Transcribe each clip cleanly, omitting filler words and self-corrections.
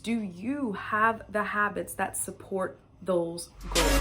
Do you have the habits that support those goals?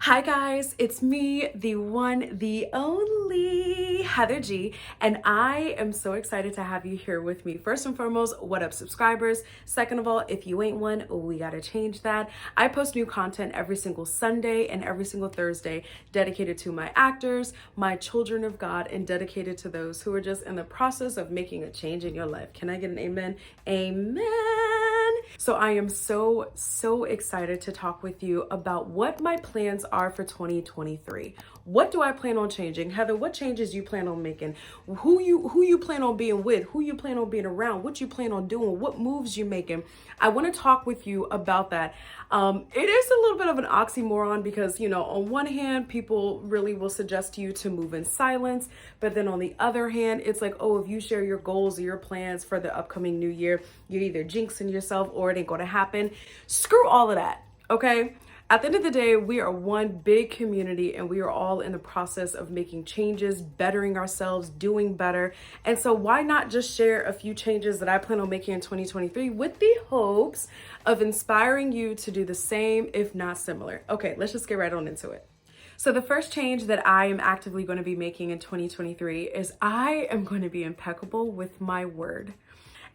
Hi guys, it's me, the one, the only Heather G, and I am so excited to have you here with me. First and foremost, what up subscribers? Second of all, if you ain't one, we gotta change that. I post new content every single Sunday and every single Thursday dedicated to my actors, my children of God, and dedicated to those who are just in the process of making a change in your life. Can I get an amen? Amen. So I am so excited to talk with you about what my plans are for 2023. What do I plan on changing? Heather, what changes you plan on making? Who you plan on being with? Who you plan on being around? What you plan on doing? What moves you making? I want to talk with you about that. It is a little bit of an oxymoron because, on one hand, people really will suggest to you to move in silence. But then on the other hand, it's like, oh, if you share your goals or your plans for the upcoming new year, you're either jinxing yourself or it ain't going to happen. Screw all of that. Okay. At the end of the day, we are one big community and we are all in the process of making changes, bettering ourselves, doing better. And so why not just share a few changes that I plan on making in 2023 with the hopes of inspiring you to do the same, if not similar. Okay, let's just get right on into it. So the first change that I am actively going to be making in 2023 is I am going to be impeccable with my word.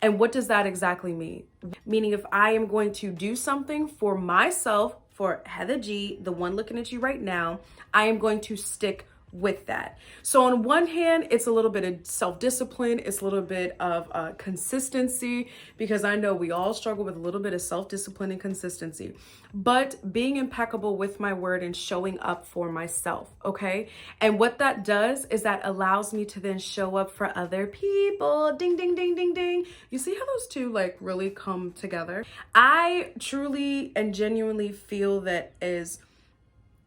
And what does that exactly mean? Meaning if I am going to do something for myself, for Heather G, the one looking at you right now, I am going to stick with that. So on one hand, it's a little bit of self-discipline. It's a little bit of consistency, because I know we all struggle with a little bit of self-discipline and consistency, but being impeccable with my word and showing up for myself. Okay. And what that does is that allows me to then show up for other people. Ding, ding, ding, ding, ding. You see how those two really come together? I truly and genuinely feel that as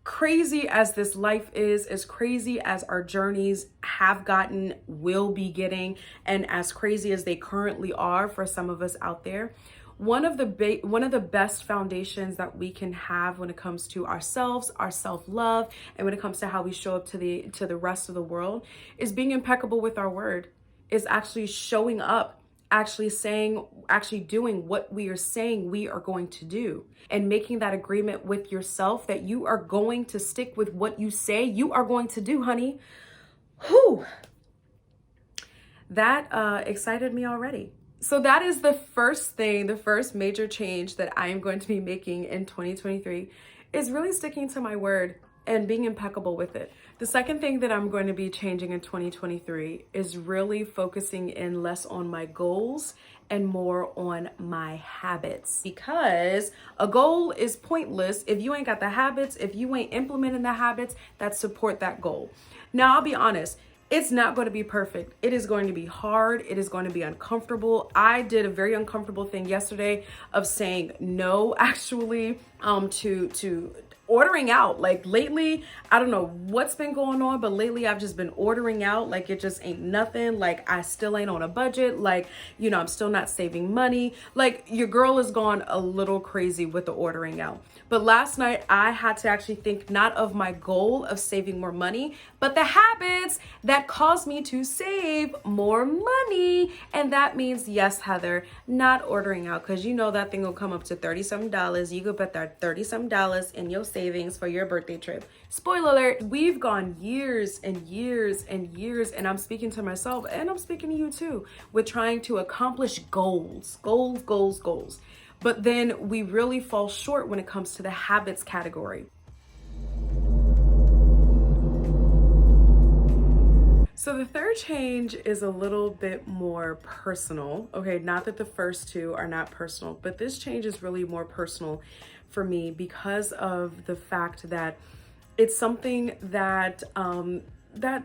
crazy as this life is, as crazy as our journeys have gotten, will be getting, and as crazy as they currently are for some of us out there, one of the best foundations that we can have when it comes to ourselves, our self-love, and when it comes to how we show up to the rest of the world is being impeccable with our word, is actually showing up, actually doing what we are saying we are going to do, and making that agreement with yourself that you are going to stick with what you say you are going to do, honey. Whew. That excited me already. So that is the first thing, the first major change that I am going to be making in 2023 is really sticking to my word and being impeccable with it. The second thing that I'm going to be changing in 2023 is really focusing in less on my goals and more on my habits, because a goal is pointless if you ain't got the habits, if you ain't implementing the habits that support that goal. Now, I'll be honest, it's not going to be perfect. It is going to be hard. It is going to be uncomfortable. I did a very uncomfortable thing yesterday of saying no, actually, to ordering out. Like lately, I don't know what's been going on, but lately I've just been ordering out. Like it just ain't nothing. Like I still ain't on a budget. Like, I'm still not saving money. Like your girl has gone a little crazy with the ordering out. But last night I had to actually think not of my goal of saving more money, but the habits that cause me to save more money. And that means, yes, Heather, not ordering out, because that thing will come up to $30-some. You could put that $30-some in your savings for your birthday trip. Spoiler alert, we've gone years and years and years, and I'm speaking to myself and I'm speaking to you too, with trying to accomplish goals. But then we really fall short when it comes to the habits category. So the third change is a little bit more personal. Okay, not that the first two are not personal, but this change is really more personal for me because of the fact that it's something that that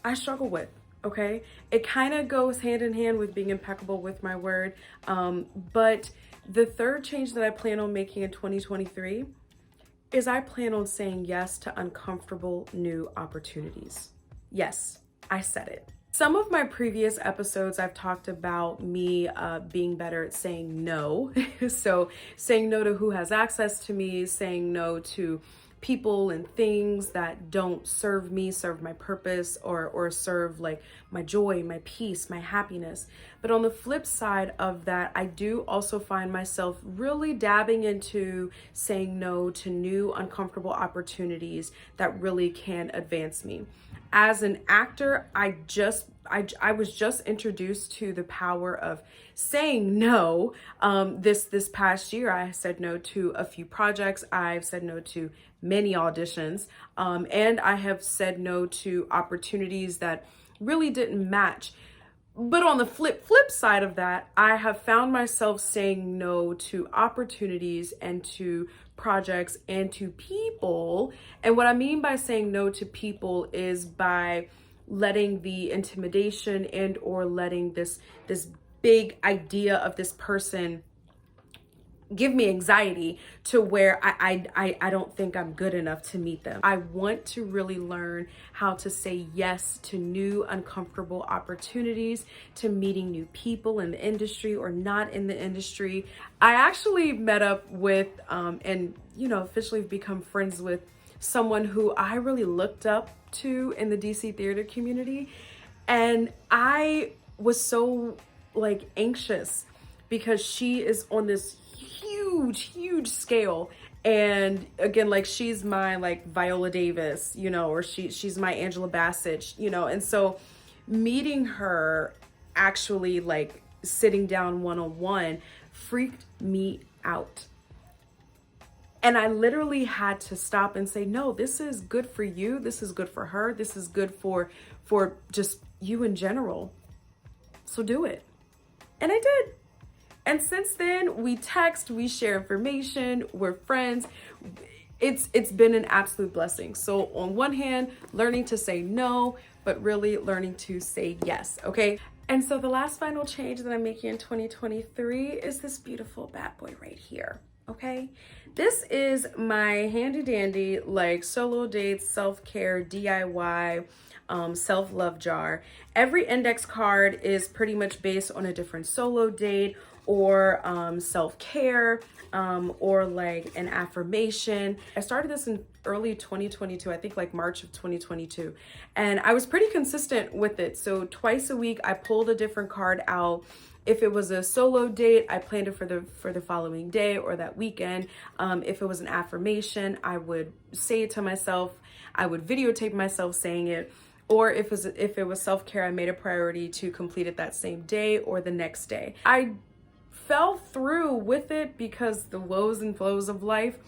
I struggle with. Okay, it kind of goes hand in hand with being impeccable with my word. But the third change that I plan on making in 2023 is I plan on saying yes to uncomfortable new opportunities. Yes, I said it. Some of my previous episodes, I've talked about me being better at saying no. So saying no to who has access to me, saying no to people and things that don't serve me, serve my purpose, or serve like my joy, my peace, my happiness. But on the flip side of that, I do also find myself really dabbing into saying no to new uncomfortable opportunities that really can advance me. As an actor, I was just introduced to the power of saying no. This past year, I said no to a few projects. I've said no to many auditions, and I have said no to opportunities that really didn't match. But on the flip side of that, I have found myself saying no to opportunities and to projects and to people. And what I mean by saying no to people is by letting the intimidation and or letting this big idea of this person give me anxiety to where I don't think I'm good enough to meet them. I want to really learn how to say yes to new uncomfortable opportunities, to meeting new people in the industry or not in the industry. I actually met up with and officially become friends with someone who I really looked up to in the DC theater community, and I was so anxious because she is on this huge scale, and again, she's my Viola Davis, or she's my Angela Bassett, and so meeting her, actually sitting down one-on-one, freaked me out. And I literally had to stop and say, no, this is good for you, this is good for her, this is good for just you in general, so do it. And I did. And since then, we text, we share information, we're friends. It's been an absolute blessing. So on one hand, learning to say no, but really learning to say yes, okay? And so the last final change that I'm making in 2023 is this beautiful bad boy right here, okay? This is my handy dandy, solo dates, self-care, DIY, self-love jar. Every index card is pretty much based on a different solo date or self-care, or an affirmation. I started this in early 2022, I think March of 2022. And I was pretty consistent with it. So twice a week, I pulled a different card out. If it was a solo date, I planned it for the following day or that weekend. If it was an affirmation, I would say it to myself. I would videotape myself saying it. Or if it was self-care, I made a priority to complete it that same day or the next day. I fell through with it because the woes and flows of life.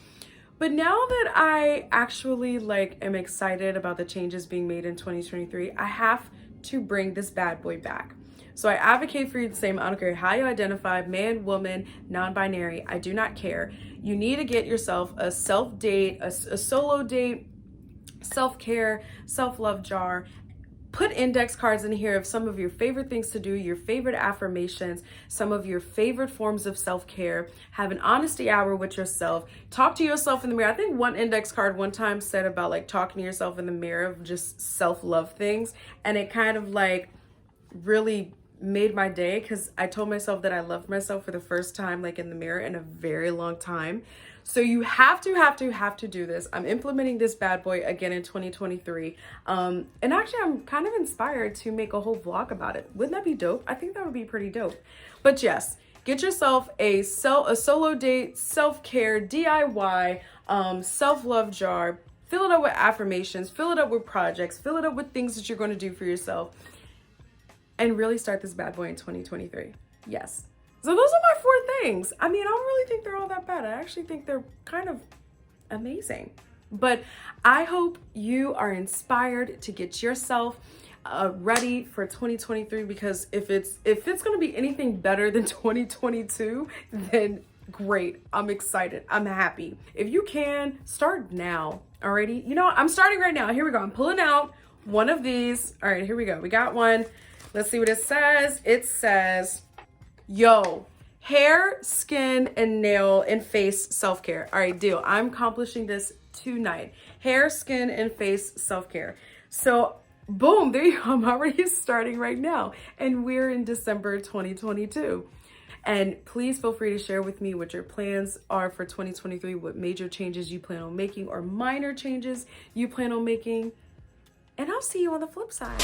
But now that I actually am excited about the changes being made in 2023, I have to bring this bad boy back. So I advocate for you the same. I don't care how you identify, man, woman, non-binary, I do not care. You need to get yourself a self-date, a solo date, self-care, self-love jar. Put index cards in here of some of your favorite things to do, your favorite affirmations, some of your favorite forms of self-care. Have an honesty hour with yourself. Talk to yourself in the mirror. I think one index card one time said about talking to yourself in the mirror of just self-love things. And it kind of really made my day because I told myself that I loved myself for the first time in the mirror in a very long time. So you have to do this. I'm implementing this bad boy again in 2023. And actually I'm kind of inspired to make a whole vlog about it. Wouldn't that be dope? I think that would be pretty dope. But yes, get yourself a solo date, self-care, DIY, self-love jar. Fill it up with affirmations, fill it up with projects, fill it up with things that you're going to do for yourself, and really start this bad boy in 2023. Yes. So those are my 4 things. I mean, I don't really think they're all that bad. I actually think they're kind of amazing. But I hope you are inspired to get yourself ready for 2023, because if it's going to be anything better than 2022, then great. I'm excited. I'm happy. If you can, start now. Alrighty. I'm starting right now. Here we go. I'm pulling out one of these. All right, here we go. We got one. Let's see what it says. It says, yo, hair, skin, and nail and face self-care. All right, deal. I'm accomplishing this tonight. Hair, skin, and face self-care. So boom, there you go. I'm already starting right now. And we're in December 2022. And please feel free to share with me what your plans are for 2023, what major changes you plan on making or minor changes you plan on making. And I'll see you on the flip side.